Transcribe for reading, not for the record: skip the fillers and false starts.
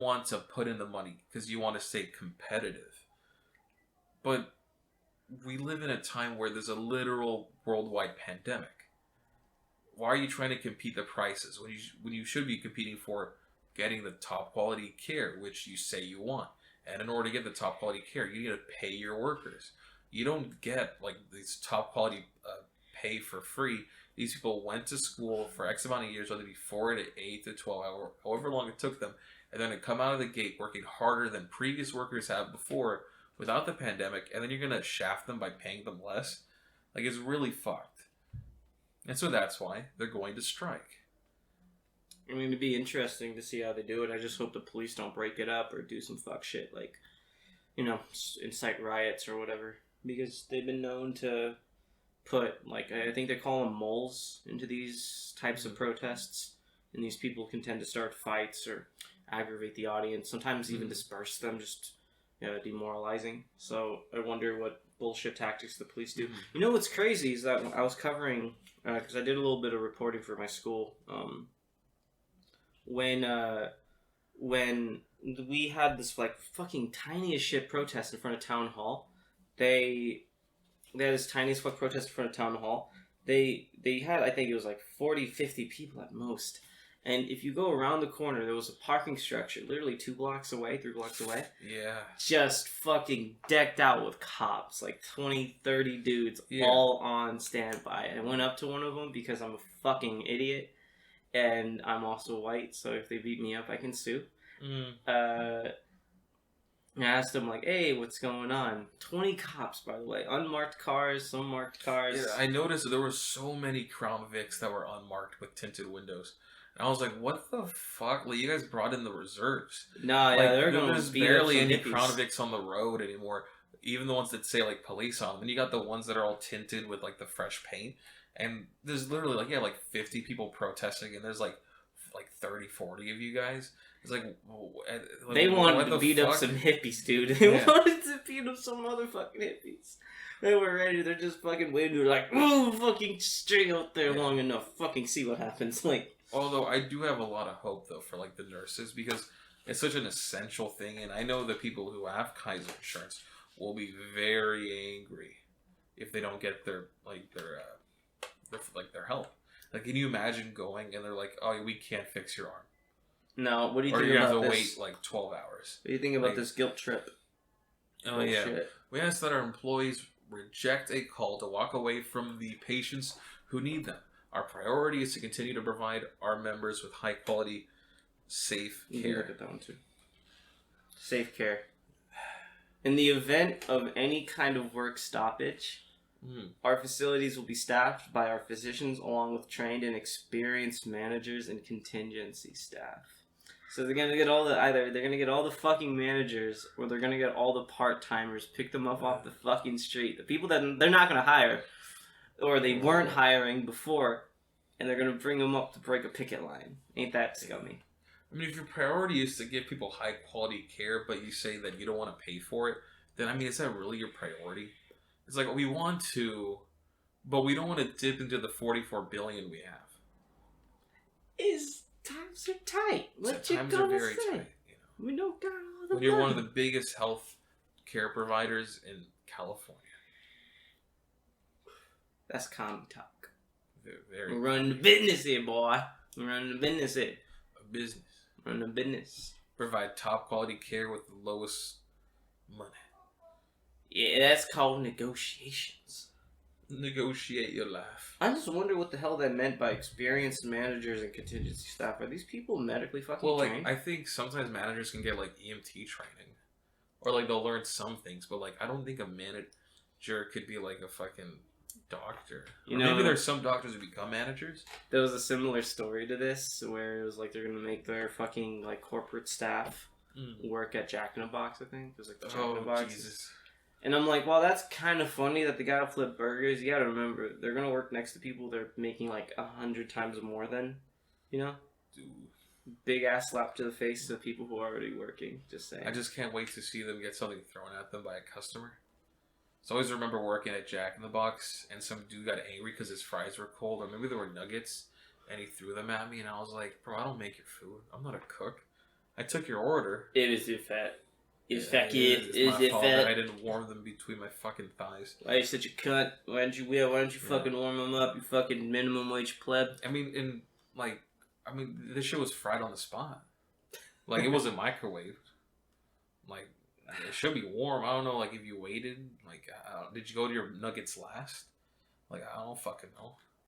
want to put in the money because you want to stay competitive. But we live in a time where there's a literal worldwide pandemic. Why are you trying to compete the prices when you should be competing for getting the top quality care, which you say you want? And in order to get the top quality care, you need to pay your workers. You don't get like these top quality pay for free. These people went to school for X amount of years, whether it be 4 to 8 to 12 hours, however long it took them, and then to come out of the gate working harder than previous workers have before without the pandemic, and then you're gonna shaft them by paying them less. Like, it's really fucked. And so that's why they're going to strike. I mean, it'd be interesting to see how they do it. I just hope the police don't break it up or do some fuck shit like, incite riots or whatever. Because they've been known to put, like, I think they call them moles into these types of protests. And these people can tend to start fights or aggravate the audience. Sometimes even disperse them, just demoralizing. So I wonder what bullshit tactics the police do. You know what's crazy is that I was covering, because I did a little bit of reporting for my school, when we had this like fucking tiny as shit protest in front of town hall. They had this tiny as fuck protest in front of town hall. They had, I think it was like 40, 50 people at most. And if you go around the corner, there was a parking structure literally 2 blocks away, 3 blocks away. Yeah. Just fucking decked out with cops, like 20, 30 dudes, all on standby. I went up to one of them because I'm a fucking idiot. And I'm also white, so if they beat me up, I can sue. I asked them, like, hey, what's going on? 20 cops, by the way. Unmarked cars, some marked cars. Yeah, I noticed there were so many Crown Vics that were unmarked with tinted windows. And I was like, what the fuck? Like, you guys brought in the reserves. Nah, yeah, they're going to There's barely any Crown Vics on the road anymore. Even the ones that say, like, police on them. And you got the ones that are all tinted with, like, the fresh paint. And there's literally, like 50 people protesting. And there's, like 30, 40 of you guys. It's like they wanted to beat up some hippies, dude. They wanted to beat up some motherfucking hippies. They were ready. They're just fucking waiting. They're like, ooh, fucking string out there long enough. Fucking see what happens. Like, although I do have a lot of hope though for like the nurses because it's such an essential thing, and I know the people who have Kaiser insurance will be very angry if they don't get their help. Like, can you imagine going and they're like, oh, we can't fix your arm. No, what do you think about this? Or you have to wait like 12 hours. What do you think about this guilt trip? Oh, yeah. We ask that our employees reject a call to walk away from the patients who need them. Our priority is to continue to provide our members with high quality, safe care. You look at that one too. Safe care. In the event of any kind of work stoppage, our facilities will be staffed by our physicians along with trained and experienced managers and contingency staff. So they're gonna get either they're gonna get all the fucking managers or they're gonna get all the part-timers, pick them up off the fucking street. The people that they're not gonna hire or they weren't hiring before, and they're gonna bring them up to break a picket line. Ain't that scummy? I mean, if your priority is to give people high quality care, but you say that you don't want to pay for it, then I mean, is that really your priority? It's like, we want to, but we don't want to dip into the 44 billion we have. Times are tight. Times are very tight. You know? We don't got all the when you're one of the biggest health care providers in California. That's common talk. Very We're running the business here, boy. We're running the business here. A business. Running the business. Provide top quality care with the lowest money. Yeah, that's called negotiations. Negotiate your life. I just wonder what the hell that meant by experienced managers and contingency staff. Are these people medically fucking trained? I think sometimes managers can get like EMT training. Or like they'll learn some things, but like I don't think a manager could be like a fucking doctor. Maybe there's some doctors who become managers. There was a similar story to this where it was like they're gonna make their fucking like corporate staff work at Jack in the Box, I think. It was like the Jack in the Box. Jesus. And I'm like, well, that's kind of funny that they gotta flip burgers. You gotta remember, they're gonna work next to people they're making like 100 times more than, you know? Dude. Big ass slap to the face to people who are already working. Just saying. I just can't wait to see them get something thrown at them by a customer. So I always remember working at Jack in the Box, and some dude got angry because his fries were cold, or maybe they were nuggets, and he threw them at me, and I was like, bro, I don't make your food. I'm not a cook. I took your order. It is it fat. It's Yeah, fat kid. it's Is my it fault that I fat? didn't warm them between my fucking thighs. Why you such a cunt? Why don't you fucking warm them up? You fucking minimum wage pleb. I mean, this shit was fried on the spot. Like, it wasn't microwaved. Like, it should be warm. I don't know, like, if you waited. Like, did you go to your nuggets last? Like, I don't fucking know.